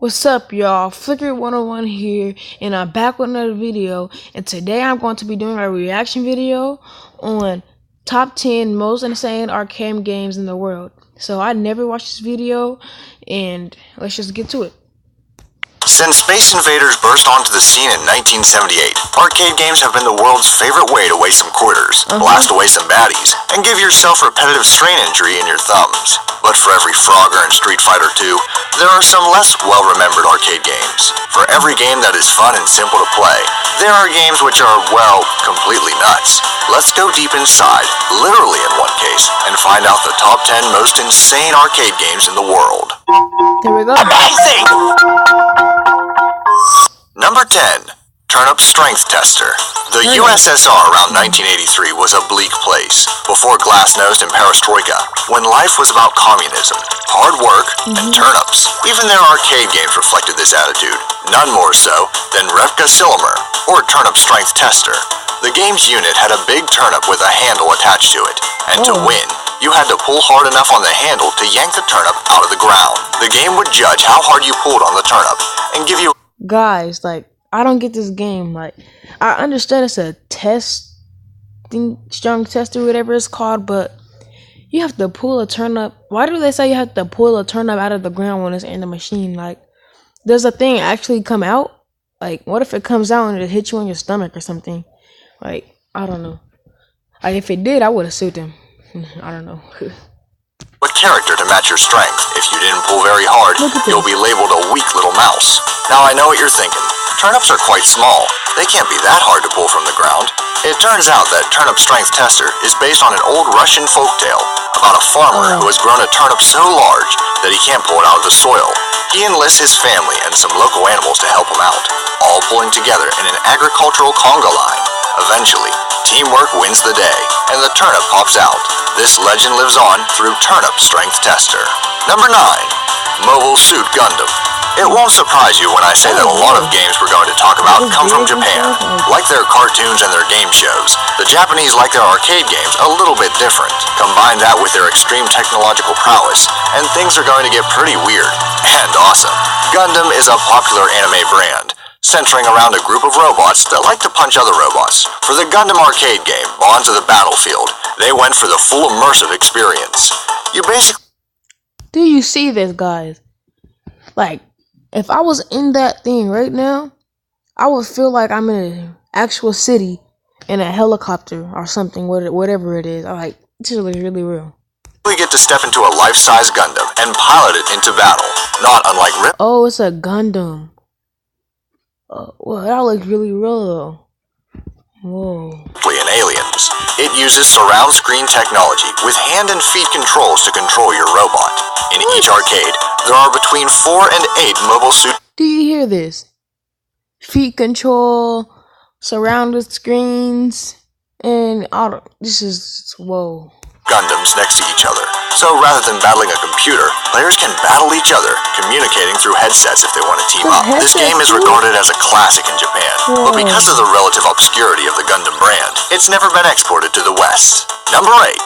What's up, y'all? Flicker 101 here, and I'm back with another video. And today I'm going to be doing a reaction video on top 10 most insane arcade games in the world. So I never watched this video, and let's just get to it. Since Space Invaders burst onto the scene in 1978, arcade games have been the world's favorite way to waste some quarters, blast away some baddies, and give yourself repetitive strain injury in your thumbs. But for every Frogger in Street Fighter 2, there are some less well-remembered arcade games. For every game that is fun and simple to play, there are games which are, well, completely nuts. Let's go deep inside, literally in one case, and find out the top 10 most insane arcade games in the world. Here we go. Amazing! Number 10. Turnip Strength Tester. The USSR around 1983 was a bleak place, before Glasnost and Perestroika, when life was about communism, hard work, and turnips. Even their arcade games reflected this attitude, none more so than Revka Silimer, or Turnip Strength Tester. The game's unit had a big turnip with a handle attached to it, and to win, you had to pull hard enough on the handle to yank the turnip out of the ground. The game would judge how hard you pulled on the turnip, and give you... Guys, I don't get this game. I understand it's a strong test or whatever it's called, but you have to pull a turnip. Why do they say you have to pull a turnip out of the ground when it's in the machine? Does the thing actually come out? What if it comes out and it hits you on your stomach or something? I don't know. If it did, I would have sued them. I don't know. What character to match your strength? If you didn't pull very hard, you'll be labeled a weak little mouse. Now I know what you're thinking. Turnips are quite small. They can't be that hard to pull from the ground. It turns out that Turnip Strength Tester is based on an old Russian folktale about a farmer who has grown a turnip so large that he can't pull it out of the soil. He enlists his family and some local animals to help him out, all pulling together in an agricultural conga line. Eventually, teamwork wins the day, and the turnip pops out. This legend lives on through Turnip Strength Tester. Number 9. Mobile Suit Gundam. It won't surprise you when I say that a lot of games we're going to talk about come from Japan. Like their cartoons and their game shows, the Japanese like their arcade games a little bit different. Combine that with their extreme technological prowess, and things are going to get pretty weird and awesome. Gundam is a popular anime brand, centering around a group of robots that like to punch other robots. For the Gundam arcade game, Bonds of the Battlefield, they went for the full immersive experience. You basically... Do you see this, guys? If I was in that thing right now, I would feel like I'm in an actual city in a helicopter or something, whatever it is. This is really real. We get to step into a life-size Gundam and pilot it into battle, not unlike Rip. Oh, it's a Gundam. Well, that looks really real though. Whoa. And Aliens. It uses surround screen technology with hand and feet controls to control your robot. In each arcade, there are between 4 and 8 mobile suit. Do you hear this? Feet control, surrounded screens, and auto. This is whoa. Gundams next to each other. So rather than battling a computer, players can battle each other, communicating through headsets if they want to team up. This game is regarded as a classic in Japan, but because of the relative obscurity of the Gundam brand, it's never been exported to the West. Number 8.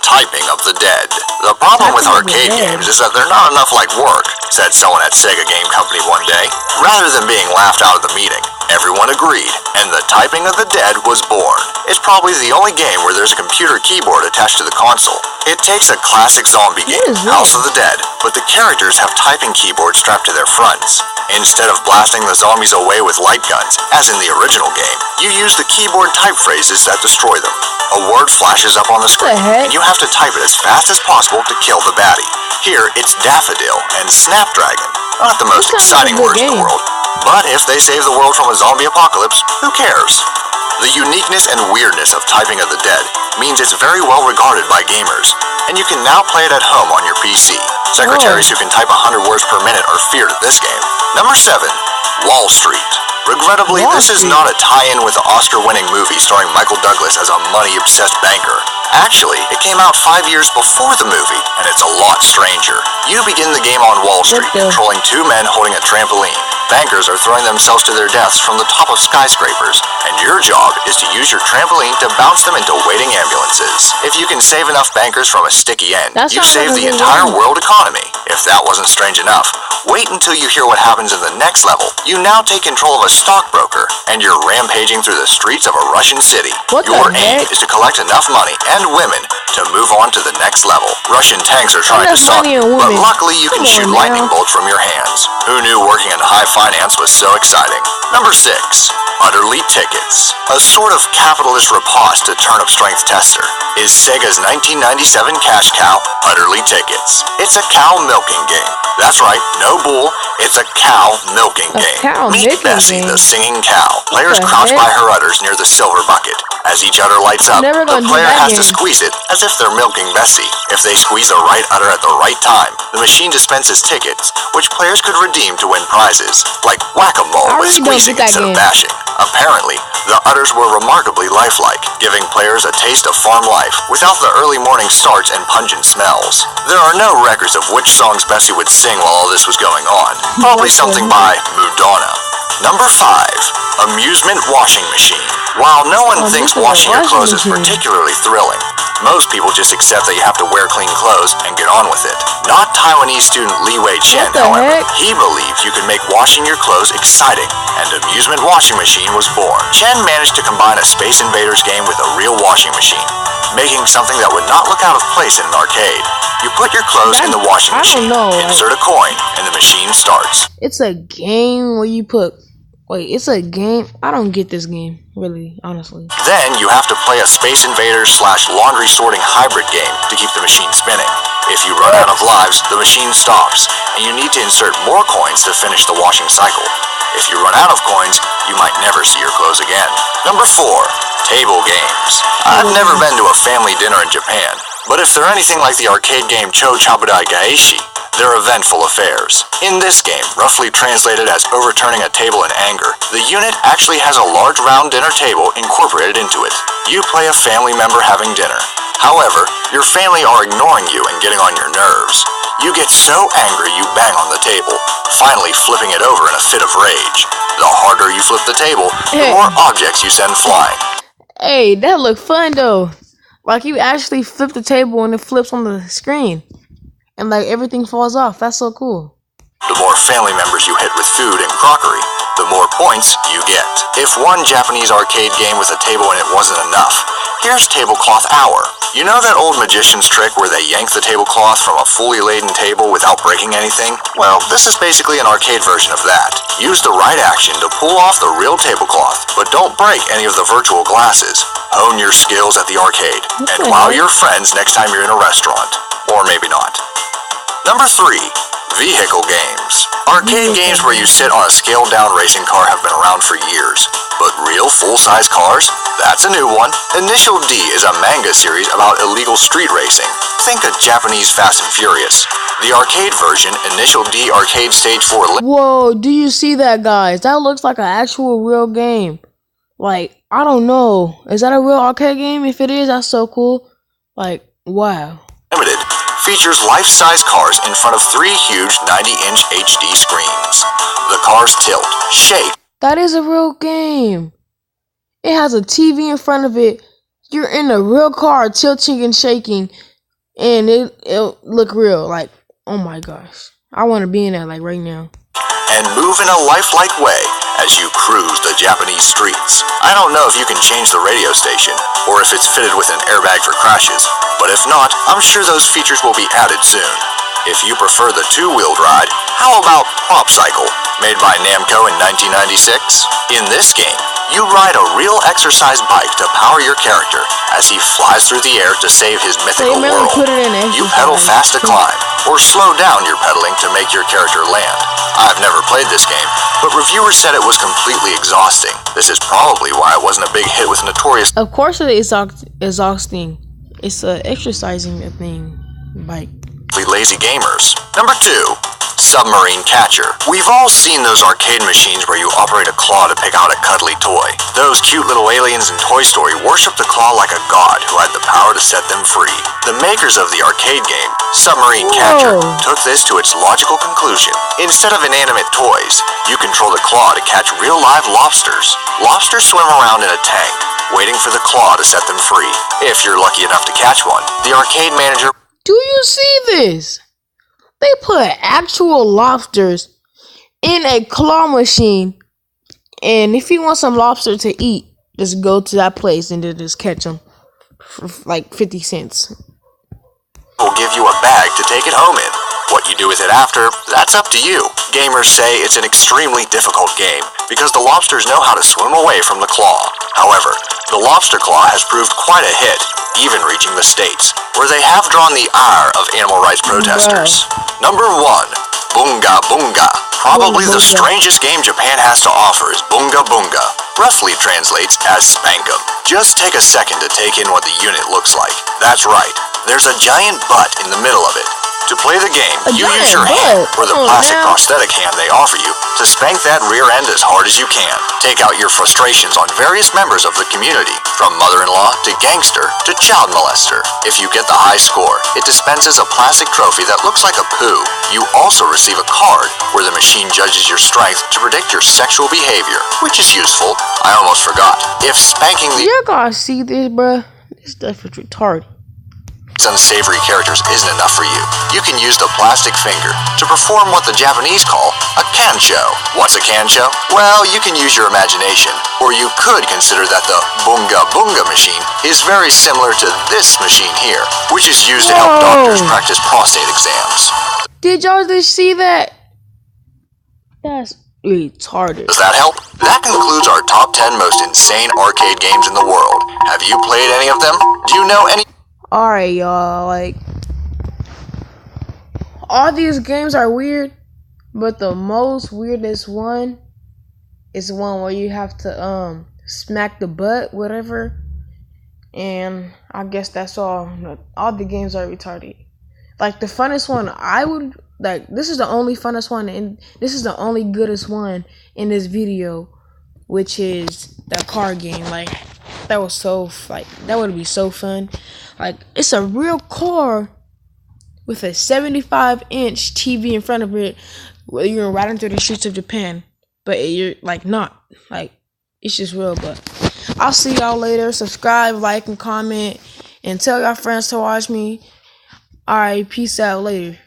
Typing of the Dead. The problem with arcade games is that they're not enough like work, said someone at Sega Game Company one day. Rather than being laughed out of the meeting, everyone agreed, and the Typing of the Dead was born. It's probably the only game where there's a computer keyboard attached to the console. It takes a classic zombie game, House of the Dead, but the characters have typing keyboards strapped to their fronts. Instead of blasting the zombies away with light guns, as in the original game, you use the keyboard type phrases that destroy them. A word flashes up on the screen, and you have to type it as fast as possible to kill the baddie. Here, it's Daffodil and Snapdragon. Not the most exciting words in the world, but if they save the world from a zombie apocalypse, who cares? The uniqueness and weirdness of Typing of the Dead means it's very well regarded by gamers, and you can now play it at home on your PC. Secretaries who can type 100 words per minute are feared at this game. Number 7. Wall Street. Regrettably, this is not a tie-in with the Oscar-winning movie starring Michael Douglas as a money-obsessed banker. Actually, it came out 5 years before the movie, and it's a lot stranger. You begin the game on Wall Street, controlling 2 men holding a trampoline. Bankers are throwing themselves to their deaths from the top of skyscrapers, and your job is to use your trampoline to bounce them into waiting ambulances. If you can save enough bankers from a sticky end, you save the entire world economy. If If that wasn't strange enough, wait until you hear what happens in the next level. You now take control of a stockbroker, and you're rampaging through the streets of a Russian city. Your aim is to collect enough money and women to move on to the next level. Russian tanks are trying to stop you, but luckily you can shoot lightning bolts from your hands. Who knew working in high finance was so exciting? Number 6. Utterly Tickets. A sort of capitalist riposte to Turnip Strength Tester is Sega's 1997 cash cow, Utterly Tickets. It's a cow milking game. That's right, no bull, it's a cow milking game. Meet Bessie, the singing cow. Players crouch by her udders near the silver bucket. As each udder lights up, the player has to squeeze it as if they're milking Bessie. If they squeeze the right udder at the right time, the machine dispenses tickets, which players could redeem to win prizes, like whack-a-mole with squeezing instead of bashing. Apparently, the udders were remarkably lifelike, giving players a taste of farm life without the early morning starts and pungent smells. There are no records of which songs Bessie would sing while all this was going on. Probably something by Madonna. Number 5. Amusement Washing Machine. While no one thinks washing your clothes is particularly thrilling, most people just accept that you have to wear clean clothes and get on with it. Not Taiwanese student Li Wei Chen, however. He believed you could make washing your clothes exciting, and Amusement Washing Machine was born. Chen managed to combine a Space Invaders game with a real washing machine, making something that would not look out of place in an arcade. You put your clothes in the washing machine, insert a coin, and the machine starts. It's a game where you put... Wait, it's a game? I don't get this game, really, honestly. Then you have to play a Space Invaders / laundry sorting hybrid game to keep the machine spinning. If you run out of lives, the machine stops, and you need to insert more coins to finish the washing cycle. If you run out of coins, you might never see your clothes again. Number 4. Table games. I've never been to a family dinner in Japan, but if they're anything like the arcade game Cho Chabudai Gaeshi, they're eventful affairs. In this game, roughly translated as overturning a table in anger, the unit actually has a large round dinner table incorporated into it. You play a family member having dinner. However, your family are ignoring you and getting on your nerves. You get so angry you bang on the table, finally flipping it over in a fit of rage. The harder you flip the table, the more objects you send flying. Hey, that looked fun though. Like you actually flip the table and it flips on the screen. And like everything falls off. That's so cool. The more family members you hit with food and crockery, the more points you get. If one Japanese arcade game with a table in it wasn't enough, here's Tablecloth Hour. You know that old magician's trick where they yank the tablecloth from a fully laden table without breaking anything? Well, this is basically an arcade version of that. Use the right action to pull off the real tablecloth, but don't break any of the virtual glasses. Hone your skills at the arcade, and wow your friends next time you're in a restaurant. Or maybe not. Number 3. Vehicle games. Arcade games where you sit on a scaled-down racing car have been around for years. But real full-size cars? That's a new one. Initial D is a manga series about illegal street racing. Think of Japanese Fast and Furious. The arcade version, Initial D Arcade Stage 4... Whoa, do you see that, guys? That looks like an actual real game. Like, I don't know. Is that a real arcade game? If it is, that's so cool. Like, wow. Limited features life-size cars in front of 3 huge 90-inch HD screens. The cars tilt, shake. That is a real game. It has a TV in front of it. You're in a real car tilting and shaking, and it'll look real. Like, oh my gosh. I want to be in that like right now. And move in a lifelike way as you cruise the Japanese streets. I don't know if you can change the radio station, or if it's fitted with an airbag for crashes, but if not, I'm sure those features will be added soon. If you prefer the two-wheeled ride, how about Pop Cycle, made by Namco in 1996? In this game, you ride a real exercise bike to power your character as he flies through the air to save his mythical world. You pedal fast to climb, or slow down your pedaling to make your character land. I've never played this game, but reviewers said it was completely exhausting. This is probably why it wasn't a big hit with notorious... Of course it is exhausting. It's a exercising thing, bike. Lazy gamers. Number 2. Submarine Catcher. We've all seen those arcade machines where you operate a claw to pick out a cuddly toy. Those cute little aliens in Toy Story worship the claw like a god who had the power to set them free. The makers of the arcade game, Submarine Catcher, took this to its logical conclusion. Instead of inanimate toys, you control the claw to catch real live lobsters. Lobsters swim around in a tank, waiting for the claw to set them free. If you're lucky enough to catch one, the arcade manager... Do you see this? They put actual lobsters in a claw machine, and if you want some lobster to eat, just go to that place and then just catch them for like 50 cents. Will give you a bag to take it home in. What you do with it after, that's up to you. Gamers say it's an extremely difficult game because the lobsters know how to swim away from the claw. However, the lobster claw has proved quite a hit, even reaching the States, where they have drawn the ire of animal rights protesters. Number 1. Boonga Boonga. Probably the strangest game Japan has to offer is Boonga Boonga. Roughly translates as Spank 'em. Just take a second to take in what the unit looks like. That's right, there's a giant butt in the middle of it. To play the game, you use your hand, or the plastic prosthetic hand they offer you, to spank that rear end as hard as you can. Take out your frustrations on various members of the community, from mother-in-law to gangster to child molester. If you get the high score, it dispenses a plastic trophy that looks like a poo. You also receive a card where the machine judges your strength to predict your sexual behavior, which is useful. I almost forgot. If spanking the You gotta see this, bruh. This stuff is retarded. unsavory characters isn't enough for you. You can use the plastic finger to perform what the Japanese call a kancho. What's a kancho? Well, you can use your imagination, or you could consider that the Boonga Boonga machine is very similar to this machine here, which is used to help doctors practice prostate exams. Did y'all just see that? That's retarded. Does that help? That concludes our top 10 most insane arcade games in the world. Have you played any of them? Do you know any? Alright, y'all, like, all these games are weird, but the most weirdest one is the one where you have to, smack the butt, whatever, and I guess that's all. All the games are retarded. Like, the funnest one, this is the only funnest one, and this is the only goodest one in this video, which is the car game. Like, that was so, that would be so fun. Like, it's a real car with a 75-inch TV in front of it. You're riding through the streets of Japan, but you're, not. Like, it's just real, but I'll see y'all later. Subscribe, like, and comment, and tell your friends to watch me. Alright, peace out later.